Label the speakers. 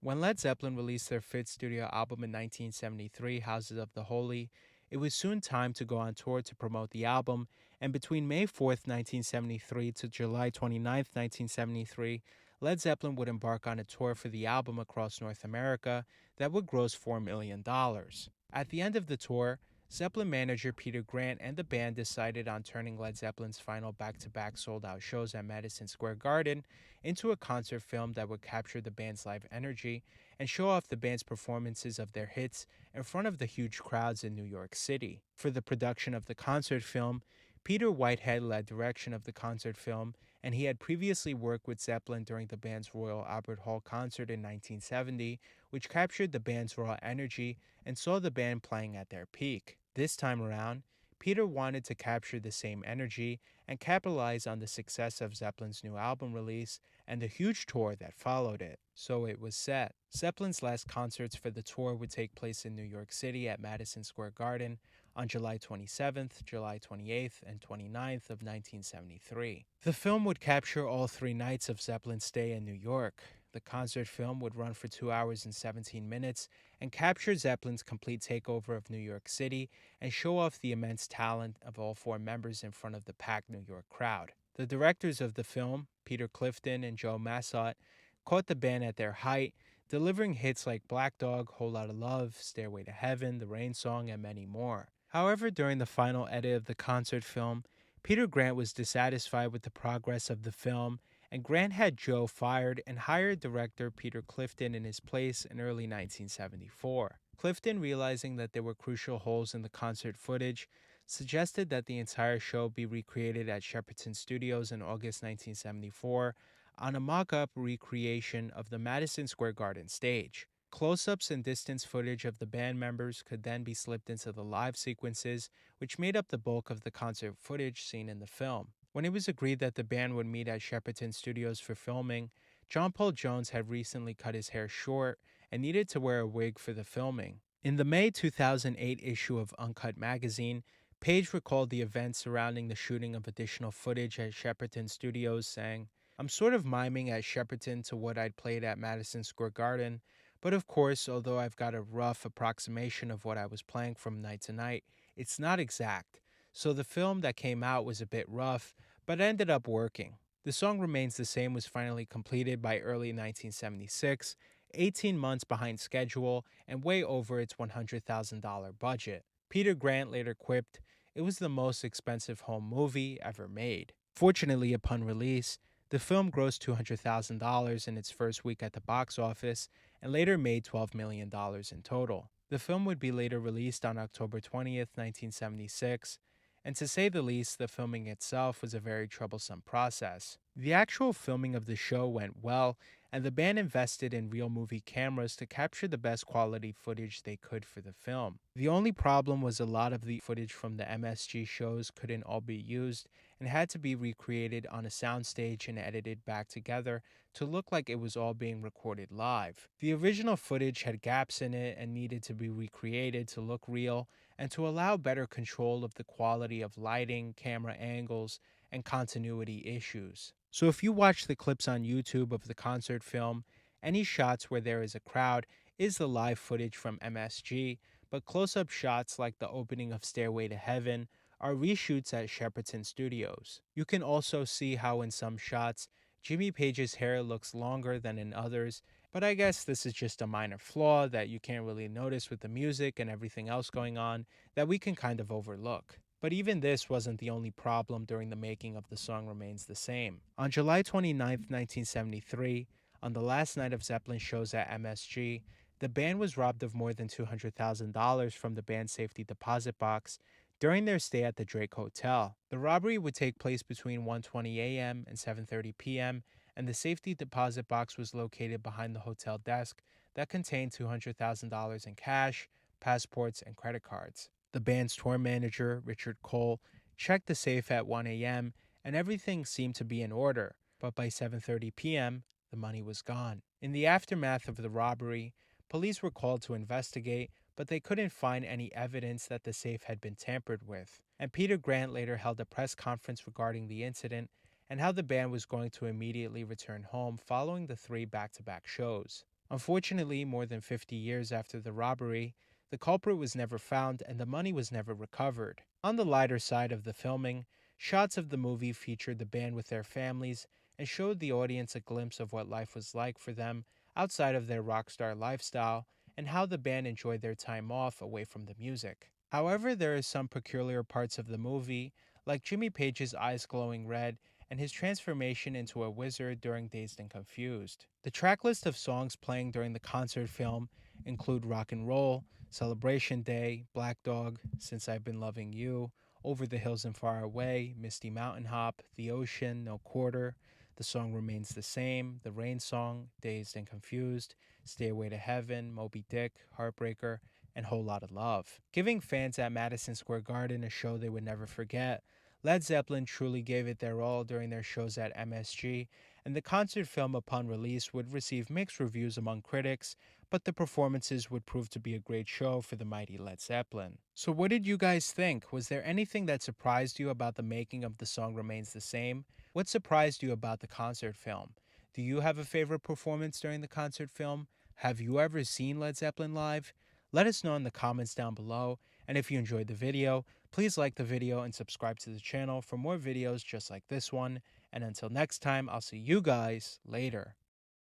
Speaker 1: When Led Zeppelin released their fifth studio album in 1973, Houses of the Holy, it was soon time to go on tour to promote the album, and between May 4th, 1973 to July 29th, 1973, Led Zeppelin would embark on a tour for the album across North America that would gross $4 million. At the end of the tour, Zeppelin manager Peter Grant and the band decided on turning Led Zeppelin's final back to back sold out shows at Madison Square Garden into a concert film that would capture the band's live energy and show off the band's performances of their hits in front of the huge crowds in New York City. For the production of the concert film, Peter Whitehead led direction of the concert film, and he had previously worked with Zeppelin during the band's Royal Albert Hall concert in 1970, which captured the band's raw energy and saw the band playing at their peak. This time around, Peter wanted to capture the same energy and capitalize on the success of Zeppelin's new album release and the huge tour that followed it. So it was set. Zeppelin's last concerts for the tour would take place in New York City at Madison Square Garden on July 27th, July 28th, and 29th of 1973. The film would capture all 3 nights of Zeppelin's stay in New York. The concert film would run for 2 hours and 17 minutes and capture Zeppelin's complete takeover of New York City and show off the immense talent of all four members in front of the packed New York crowd. The directors of the film, Peter Clifton and Joe Massot, caught the band at their height, delivering hits like Black Dog, Whole Lotta Love, Stairway to Heaven, The Rain Song, and many more. However, during the final edit of the concert film, Peter Grant was dissatisfied with the progress of the film, and Grant had Joe fired and hired director Peter Clifton in his place in early 1974. Clifton, realizing that there were crucial holes in the concert footage, suggested that the entire show be recreated at Shepperton Studios in August 1974 on a mock up recreation of the Madison Square Garden stage. Close ups and distance footage of the band members could then be slipped into the live sequences, which made up the bulk of the concert footage seen in the film. When it was agreed that the band would meet at Shepperton Studios for filming, John Paul Jones had recently cut his hair short and needed to wear a wig for the filming. In the May 2008 issue of Uncut magazine, Page recalled the events surrounding the shooting of additional footage at Shepperton Studios, saying, "I'm sort of miming at Shepperton to what I'd played at Madison Square Garden, but of course, although I've got a rough approximation of what I was playing from night to night, it's not exact. So the film that came out was a bit rough, but ended up working." The song Remains the Same was finally completed by early 1976, 18 months behind schedule and way over its $100,000 budget. Peter Grant later quipped, "It was the most expensive home movie ever made." Fortunately, upon release, the film grossed $200,000 in its first week at the box office and later made $12 million in total. The film would be later released on October 20th, 1976, and to say the least, the filming itself was a very troublesome process. The actual filming of the show went well, and the band invested in real movie cameras to capture the best quality footage they could for the film. The only problem was a lot of the footage from the MSG shows couldn't all be used and had to be recreated on a soundstage and edited back together to look like it was all being recorded live. The original footage had gaps in it and needed to be recreated to look real and to allow better control of the quality of lighting, camera angles, and continuity issues. So if you watch the clips on YouTube of the concert film, any shots where there is a crowd is the live footage from MSG, but close-up shots like the opening of Stairway to Heaven are reshoots at Shepperton Studios. You can also see how in some shots, Jimmy Page's hair looks longer than in others, but I guess this is just a minor flaw that you can't really notice with the music and everything else going on that we can kind of overlook. But even this wasn't the only problem during the making of The Song Remains the Same. On July 29th, 1973, on the last night of Zeppelin shows at MSG, the band was robbed of more than $200,000 from the band's safety deposit box during their stay at the Drake Hotel. The robbery would take place between 1:20 a.m. and 7:30 p.m., and the safety deposit box was located behind the hotel desk that contained $200,000 in cash, passports, and credit cards. The band's tour manager, Richard Cole, checked the safe at 1 a.m., and everything seemed to be in order, but by 7:30 p.m., the money was gone. In the aftermath of the robbery, police were called to investigate, but they couldn't find any evidence that the safe had been tampered with. And Peter Grant later held a press conference regarding the incident and how the band was going to immediately return home following the three back to back shows. Unfortunately, more than 50 years after the robbery, the culprit was never found and the money was never recovered. On the lighter side of the filming, shots of the movie featured the band with their families and showed the audience a glimpse of what life was like for them outside of their rock star lifestyle and how the band enjoyed their time off away from the music. However, there are some peculiar parts of the movie, like Jimmy Page's eyes glowing red and his transformation into a wizard during Dazed and Confused. The track list of songs playing during the concert film include Rock and Roll, Celebration Day, Black Dog, Since I've Been Loving You, Over the Hills and Far Away, Misty Mountain Hop, The Ocean, No Quarter, The Song Remains the Same, The Rain Song, Dazed and Confused, Stairway to Heaven, Moby Dick, Heartbreaker, and Whole Lotta Love. Giving fans at Madison Square Garden a show they would never forget, Led Zeppelin truly gave it their all during their shows at MSG, and the concert film upon release would receive mixed reviews among critics, but the performances would prove to be a great show for the mighty Led Zeppelin. So what did you guys think? Was there anything that surprised you about the making of The Song Remains the Same? What surprised you about the concert film? Do you have a favorite performance during the concert film? Have you ever seen Led Zeppelin live? Let us know in the comments down below, and if you enjoyed the video, please like the video and subscribe to the channel for more videos just like this one. And until next time, I'll see you guys later.